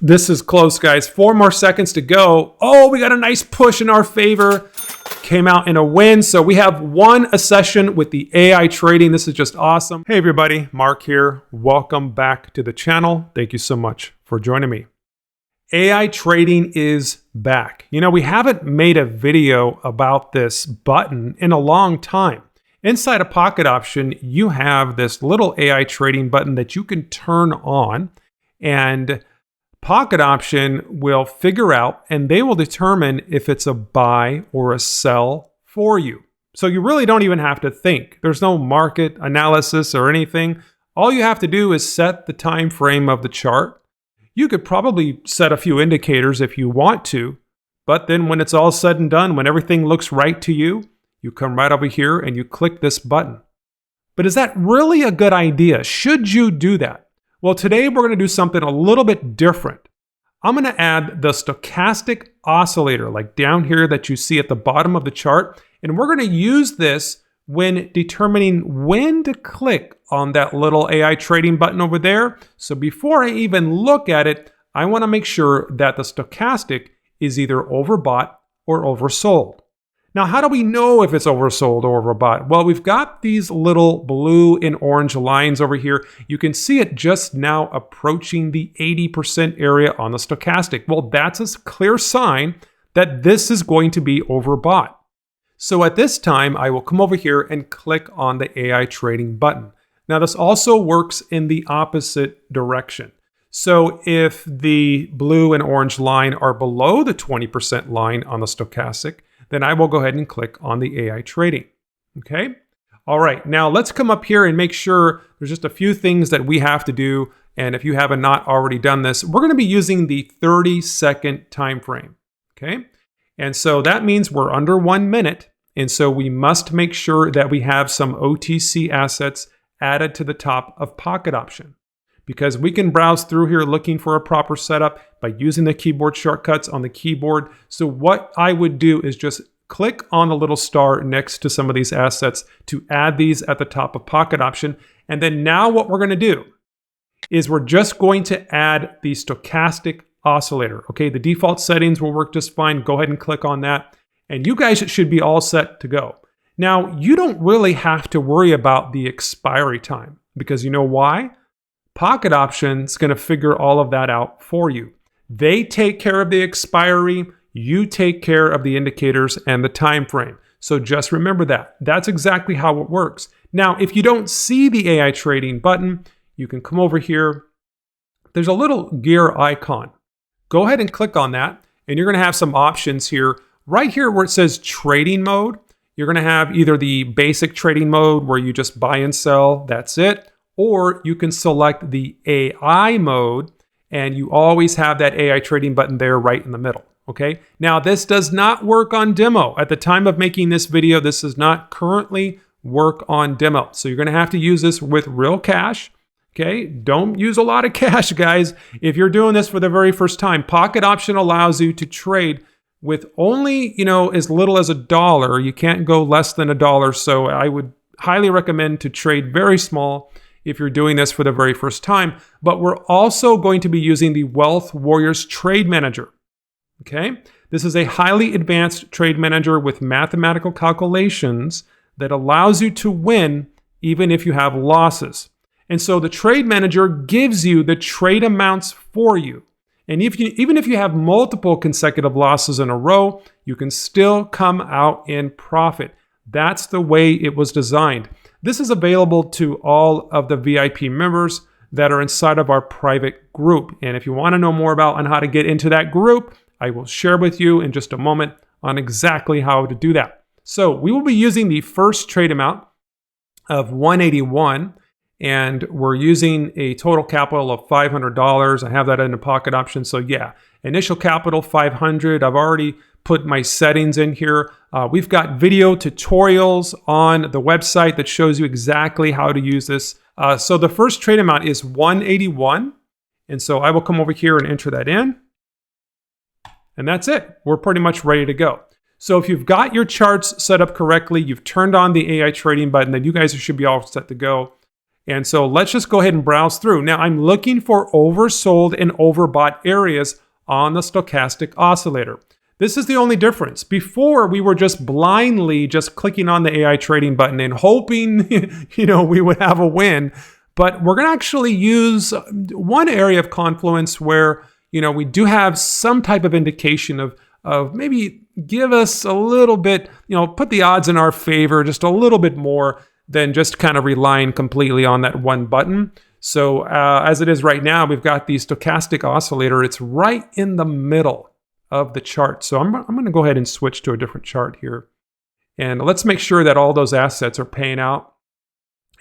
This is close, guys. 4 more seconds to go. Oh, we got a nice push in our favor. Came out in a win. So we have won a session with the AI trading. This is just awesome. Hey, everybody. Mark here. Welcome back to the channel. Thank you so much for joining me. AI trading is back. You know, we haven't made a video about this button in a long time. Inside of Pocket Option, you have this little AI trading button that you can turn on, and Pocket Option will figure out and they will determine if it's a buy or a sell for you. So you really don't even have to think. There's no market analysis or anything. All you have to do is set the time frame of the chart. You could probably set a few indicators if you want to, but then when it's all said and done, when everything looks right to you, you come right over here and you click this button. But is that really a good idea? Should you do that? Well, today we're going to do something a little bit different. I'm going to add the stochastic oscillator, like down here that you see at the bottom of the chart. And we're going to use this when determining when to click on that little AI trading button over there. So before I even look at it, I want to make sure that the stochastic is either overbought or oversold. Now, how do we know if it's oversold or overbought? Well, we've got these little blue and orange lines over here. You can see it just now approaching the 80% area on the stochastic. Well, that's a clear sign that this is going to be overbought. So at this time, I will come over here and click on the AI trading button. Now, this also works in the opposite direction. So if the blue and orange line are below the 20% line on the stochastic, then I will go ahead and click on the AI trading. Okay. All right. Now let's come up here and make sure there's just a few things that we have to do. And if you haven't not already done this, we're going to be using the 30-second time frame. Okay. And so that means we're under 1 minute. And so we must make sure that we have some OTC assets added to the top of Pocket Option, because we can browse through here looking for a proper setup by using the keyboard shortcuts on the keyboard. So what I would do is just click on the little star next to some of these assets to add these at the top of Pocket Option. And then now what we're going to do is we're just going to add the stochastic oscillator. Okay, the default settings will work just fine. Go ahead and click on that. And you guys should be all set to go. Now, you don't really have to worry about the expiry time, because you know why? Pocket Option is going to figure all of that out for you. They take care of the expiry, you take care of the indicators and the time frame. So just remember that. That's exactly how it works. Now, if you don't see the AI trading button, you can come over here. There's a little gear icon. Go ahead and click on that, and you're going to have some options here. Right here where it says trading mode, you're going to have either the basic trading mode where you just buy and sell, that's it. Or you can select the AI mode, and you always have that AI trading button there right in the middle, okay? Now, this does not work on demo. At the time of making this video, this does not currently work on demo. So you're gonna have to use this with real cash, okay? Don't use a lot of cash, guys. If you're doing this for the very first time, Pocket Option allows you to trade with only, as little as $1. You can't go less than $1. So I would highly recommend to trade very small if you're doing this for the very first time. But we're also going to be using the Wealth Warriors Trade Manager. Okay, this is a highly advanced trade manager with mathematical calculations that allows you to win even if you have losses. And so the trade manager gives you the trade amounts for you. And even if you have multiple consecutive losses in a row, you can still come out in profit. That's the way it was designed. This is available to all of the VIP members that are inside of our private group. And if you want to know more about on how to get into that group, I will share with you in just a moment on exactly how to do that. So we will be using the first trade amount of 181, and we're using a total capital of $500. I have that in the Pocket Option. So yeah, initial capital 500. I've already put my settings in here. We've got video tutorials on the website that shows you exactly how to use this. So the first trade amount is 181. And so I will come over here and enter that in. And that's it. We're pretty much ready to go. So if you've got your charts set up correctly, you've turned on the AI trading button, then you guys should be all set to go. And so let's just go ahead and browse through. Now I'm looking for oversold and overbought areas on the stochastic oscillator. This is the only difference. Before, we were just blindly just clicking on the AI trading button and hoping, we would have a win. But we're going to actually use one area of Confluence where, we do have some type of indication of maybe give us a little bit, put the odds in our favor just a little bit more than just kind of relying completely on that one button. So as it is right now, we've got the stochastic oscillator. It's right in the middle of the chart. So I'm going to go ahead and switch to a different chart here. And let's make sure that all those assets are paying out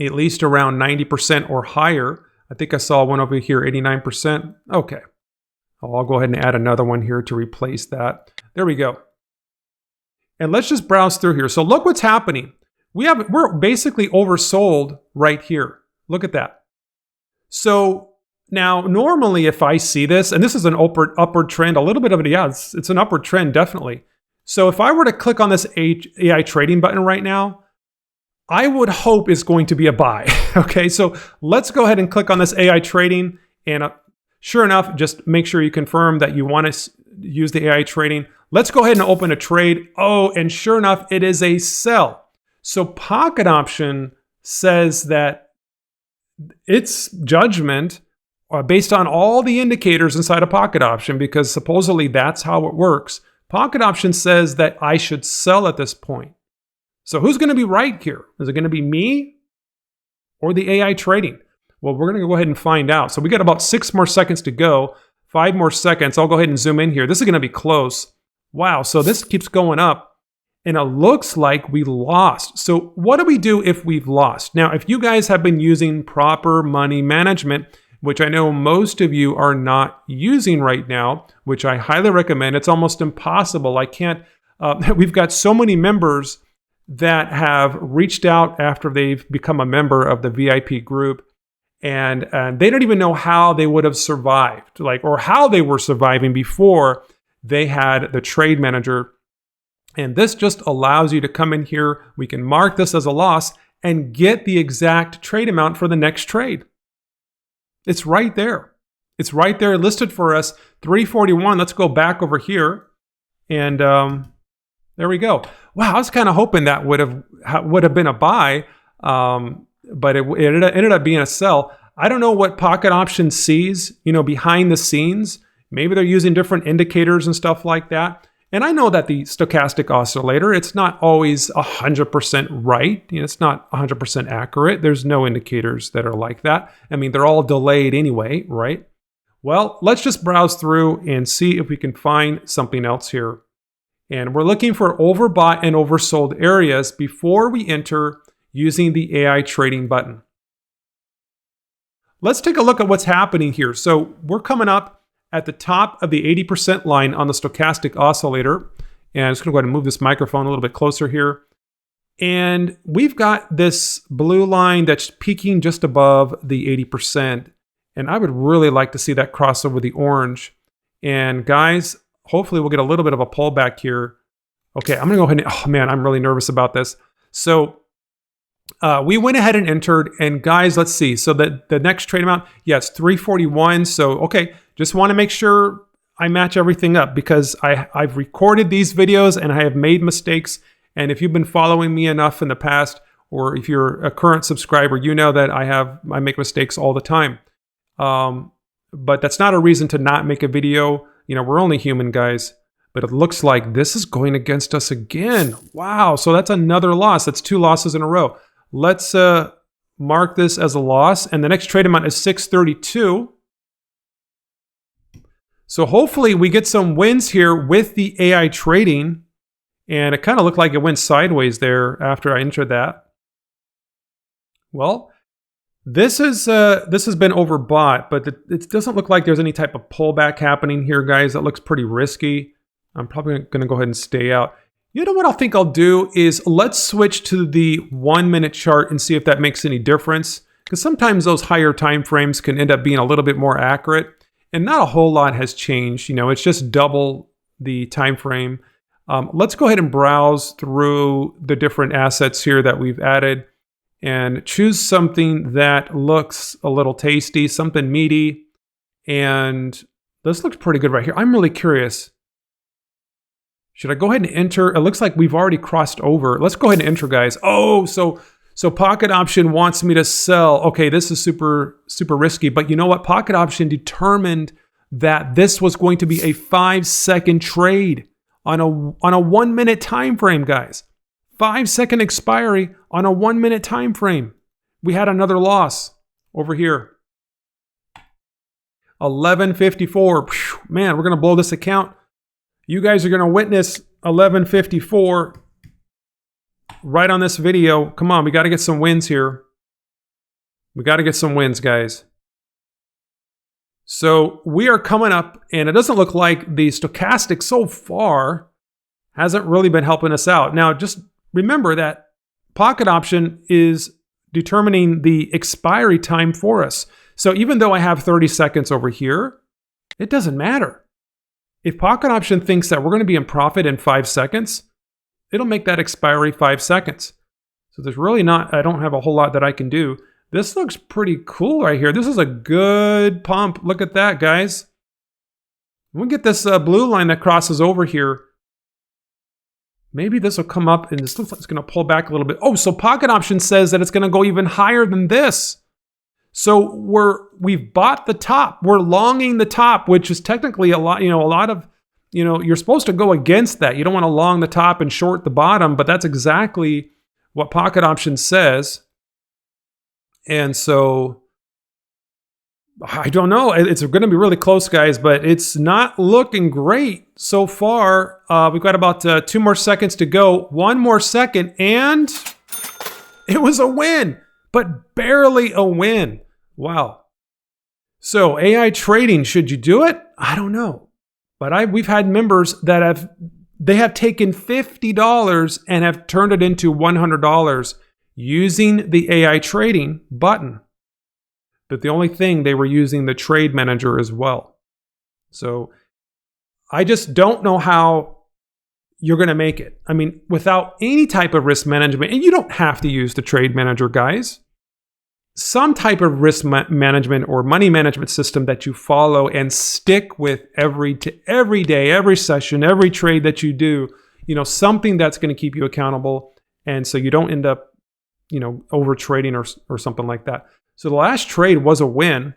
at least around 90% or higher. I think I saw one over here, 89%. Okay. I'll go ahead and add another one here to replace that. There we go. And let's just browse through here. So look what's happening. We're basically oversold right here. Look at that. So now, normally if I see this, and this is an upward trend, a little bit of it, yeah, it's an upward trend, definitely. So if I were to click on this AI trading button right now, I would hope it's going to be a buy. Okay, so let's go ahead and click on this AI trading. And sure enough, just make sure you confirm that you want to use the AI trading. Let's go ahead and open a trade. Oh, and sure enough, it is a sell. So Pocket Option says that its judgment based on all the indicators inside a Pocket Option, because supposedly that's how it works. Pocket Option says that I should sell at this point. So who's going to be right here? Is it going to be me or the AI trading? Well, we're going to go ahead and find out. So we got about 6 more seconds to go. 5 more seconds. I'll go ahead and zoom in here. This is going to be close. Wow. So this keeps going up and it looks like we lost. So what do we do if we've lost? Now, if you guys have been using proper money management, which I know most of you are not using right now, which I highly recommend. It's almost impossible. I can't, we've got so many members that have reached out after they've become a member of the VIP group, and they don't even know how they would have survived, or how they were surviving before they had the trade manager. And this just allows you to come in here. We can mark this as a loss and get the exact trade amount for the next trade. It's right there. It's right there listed for us, 341. Let's go back over here. And there we go. Wow, I was kind of hoping that would have been a buy, but it ended up being a sell. I don't know what Pocket Option sees, behind the scenes. Maybe they're using different indicators and stuff like that. And I know that the stochastic oscillator, it's not always 100% right. It's not 100% accurate. There's no indicators that are like that. I mean, they're all delayed anyway, right? Well, let's just browse through and see if we can find something else here. And we're looking for overbought and oversold areas before we enter using the AI trading button. Let's take a look at what's happening here. So we're coming up at the top of the 80% line on the stochastic oscillator. And I'm just going to go ahead and move this microphone a little bit closer here. And we've got this blue line that's peaking just above the 80%. And I would really like to see that cross over the orange. And guys, hopefully we'll get a little bit of a pullback here. Okay, I'm going to go ahead and, oh man, I'm really nervous about this. So we went ahead and entered, and guys, let's see. So the next trade amount, yes, 341. So, okay, just want to make sure I match everything up, because I've recorded these videos and I have made mistakes. And if you've been following me enough in the past, or if you're a current subscriber, you know that I make mistakes all the time. But that's not a reason to not make a video. We're only human, guys. But it looks like this is going against us again. Wow, so that's another loss. That's 2 losses in a row. Let's mark this as a loss. And the next trade amount is 632. So hopefully we get some wins here with the AI trading. And it kind of looked like it went sideways there after I entered that. Well, this has been overbought, but it doesn't look like there's any type of pullback happening here, guys. That looks pretty risky. I'm probably going to go ahead and stay out. You know what I think I'll do is let's switch to the 1-minute chart and see if that makes any difference. Because sometimes those higher time frames can end up being a little bit more accurate. And not a whole lot has changed. It's just double the time frame. Let's go ahead and browse through the different assets here that we've added. and choose something that looks a little tasty, something meaty. And this looks pretty good right here. I'm really curious. Should I go ahead and enter? It looks like we've already crossed over. Let's go ahead and enter, guys. Oh, so Pocket Option wants me to sell. Okay, this is super, super risky. But you know what? Pocket Option determined that this was going to be a 5-second trade on a 1 minute time frame, guys. 5-second expiry on a 1 minute time frame. We had another loss over here. 1154. Man, we're going to blow this account. You guys are going to witness 1154 right on this video. Come on, we got to get some wins here. We got to get some wins, guys. So we are coming up, and it doesn't look like the stochastic so far hasn't really been helping us out. Now, just remember that Pocket Option is determining the expiry time for us. So even though I have 30 seconds over here, it doesn't matter. If Pocket Option thinks that we're going to be in profit in 5 seconds, it'll make that expiry 5 seconds. So there's really I don't have a whole lot that I can do. This looks pretty cool right here. This is a good pump. Look at that, guys. We'll get this blue line that crosses over here. Maybe this will come up and this looks like it's going to pull back a little bit. Oh, so Pocket Option says that it's going to go even higher than this. So we've bought the top. We're longing the top, which is technically a lot of, you're supposed to go against that. You don't want to long the top and short the bottom, but that's exactly what Pocket Option says. And so I don't know. It's going to be really close, guys, but it's not looking great so far. We've got about 2 more seconds to go. 1 more second, and it was a win, but barely a win. Wow. So AI trading, should you do it? I don't know. But we've had members that have taken $50 and have turned it into $100 using the AI trading button. But the only thing, they were using the trade manager as well. So I just don't know how you're going to make it. I mean, without any type of risk management, and you don't have to use the trade manager, guys. Some type of risk management or money management system that you follow and stick with every day, every session, every trade that you do, something that's going to keep you accountable. And so you don't end up, over trading or something like that. So the last trade was a win.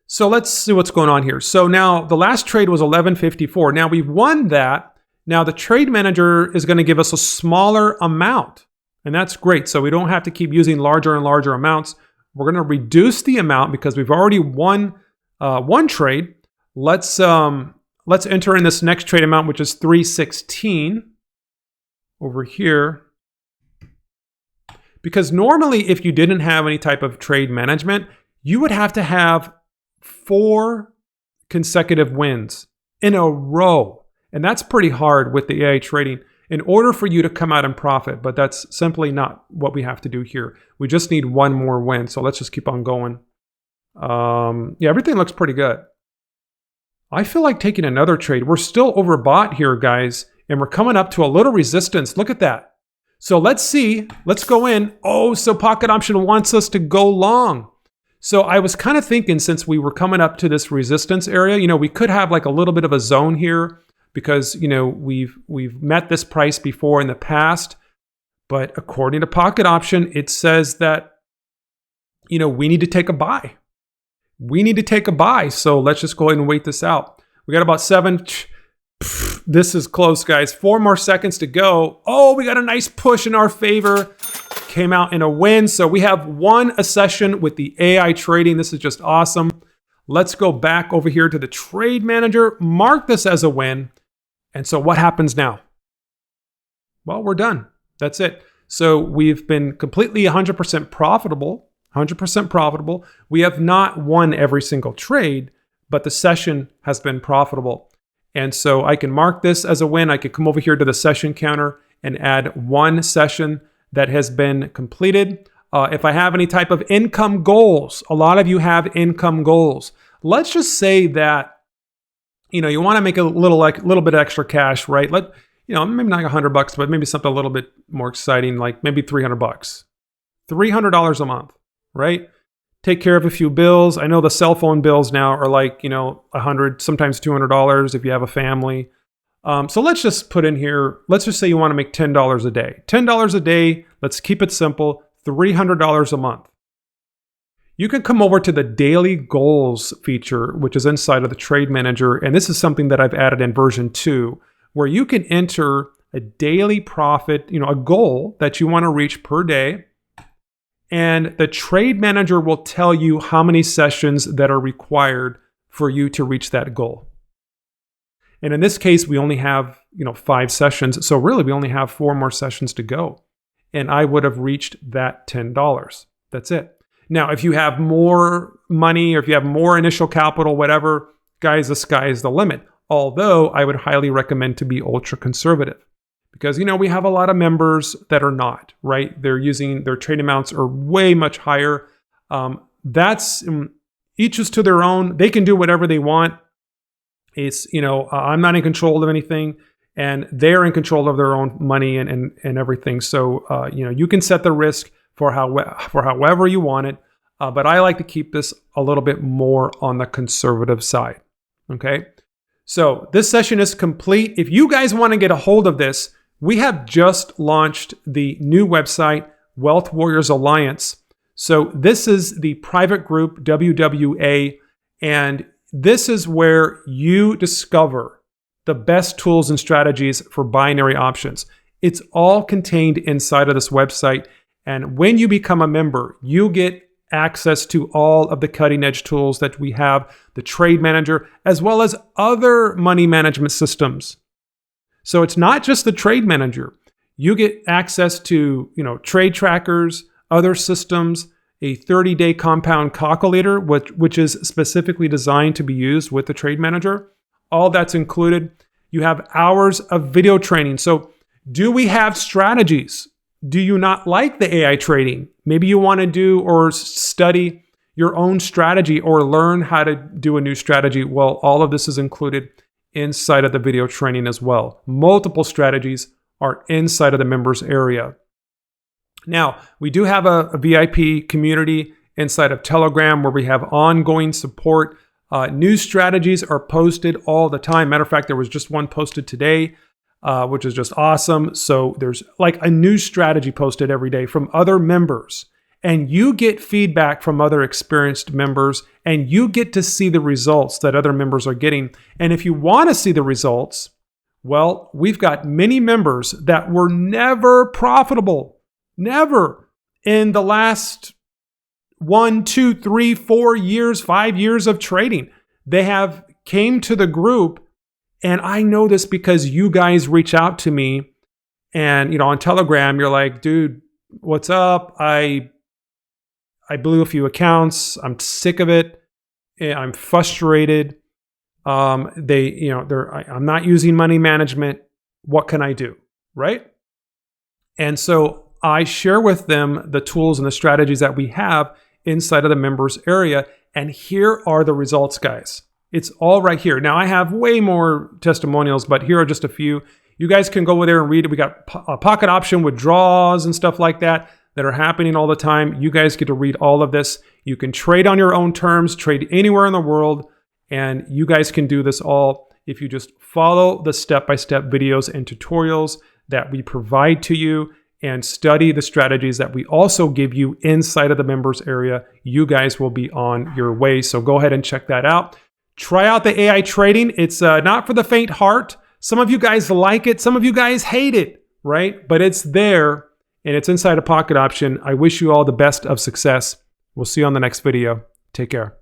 So let's see what's going on here. So now the last trade was 1154. Now we've won that. Now the trade manager is going to give us a smaller amount. And that's great. So we don't have to keep using larger and larger amounts. We're going to reduce the amount because we've already won one trade. Let's enter in this next trade amount, which is 316 over here. Because normally, if you didn't have any type of trade management, you would have to have 4 consecutive wins in a row. And that's pretty hard with the AI trading in order for you to come out and profit. But that's simply not what we have to do here. We just need 1 more win. So let's just keep on going. Yeah, everything looks pretty good. I feel like taking another trade. We're still overbought here, guys. And we're coming up to a little resistance. Look at that. So let's see. Let's go in. Oh, so Pocket Option wants us to go long. So I was kind of thinking, since we were coming up to this resistance area, we could have like a little bit of a zone here because, we've met this price before in the past. But according to Pocket Option, it says that, we need to take a buy. We need to take a buy. So let's just go ahead and wait this out. We got about 7. This is close, guys. 4 more seconds to go. Oh, we got a nice push in our favor. Came out in a win. So we have won a session with the AI trading. This is just awesome. Let's go back over here to the trade manager. Mark this as a win. And so what happens now? Well, we're done. That's it. So we've been completely 100% profitable. 100% profitable. We have not won every single trade, but the session has been profitable. And so I can mark this as a win. I could come over here to the session counter and add 1 session that has been completed. If I have any type of income goals, a lot of you have income goals. Let's just say that, you want to make a little bit extra cash, right? Maybe not $100, but maybe something a little bit more exciting, like maybe $300. $300 a month, right? Take care of a few bills. I know the cell phone bills now are like, $100, sometimes $200 if you have a family. So let's just put in here, let's just say you want to make $10 a day. $10 a day, let's keep it simple, $300 a month. You can come over to the daily goals feature, which is inside of the Trade Manager. And this is something that I've added in version 2, where you can enter a daily profit, a goal that you want to reach per day. And the Trade Manager will tell you how many sessions that are required for you to reach that goal. And in this case, we only have, 5 sessions. So really, we only have 4 more sessions to go. And I would have reached that $10. That's it. Now, if you have more money or if you have more initial capital, whatever, guys, the sky is the limit. Although I would highly recommend to be ultra conservative because, we have a lot of members that are not, right? They're using their trade amounts are way much higher. That's each is to their own. They can do whatever they want. It's, I'm not in control of anything and they're in control of their own money and everything. So, you can set the risk for however you want it. But I like to keep this a little bit more on the conservative side. Okay. So this session is complete. If you guys want to get a hold of this, we have just launched the new website, Wealth Warriors Alliance. So this is the private group, WWA, and this is where you discover the best tools and strategies for binary options. It's all contained inside of this website. And when you become a member, you get access to all of the cutting edge tools that we have, the Trade Manager, as well as other money management systems. So it's not just the Trade Manager. You get access to, trade trackers, other systems, a 30-day compound calculator, which is specifically designed to be used with the Trade Manager. All that's included. You have hours of video training. So do we have strategies? Do you not like the AI trading? Maybe you want to do or study your own strategy or learn how to do a new strategy. Well, all of this is included inside of the video training as well. Multiple strategies are inside of the members area. Now, we do have a VIP community inside of Telegram where we have ongoing support. New strategies are posted all the time. Matter of fact, there was just one posted today, which is just awesome. So there's like a new strategy posted every day from other members. And you get feedback from other experienced members and you get to see the results that other members are getting. And if you want to see the results, well, we've got many members that were never profitable, never in the last 1, 2, 3, 4 years, 5 years of trading. They have came to the group, and I know this because you guys reach out to me and, on Telegram, you're like, dude, what's up? I blew a few accounts. I'm sick of it. I'm frustrated. I'm not using money management. What can I do? Right? And so I share with them the tools and the strategies that we have inside of the members area. And here are the results, guys. It's all right here. Now I have way more testimonials, but here are just a few. You guys can go over there and read it. We got a pocket option withdrawals and stuff like that are happening all the time. You guys get to read all of this. You can trade on your own terms, trade anywhere in the world, and you guys can do this all if you just follow the step-by-step videos and tutorials that we provide to you and study the strategies that we also give you inside of the members area. You guys will be on your way. So go ahead and check that out. Try out the AI trading. It's not for the faint heart. Some of you guys like it. Some of you guys hate it, right? But it's there and it's inside a pocket option. I wish you all the best of success. We'll see you on the next video. Take care.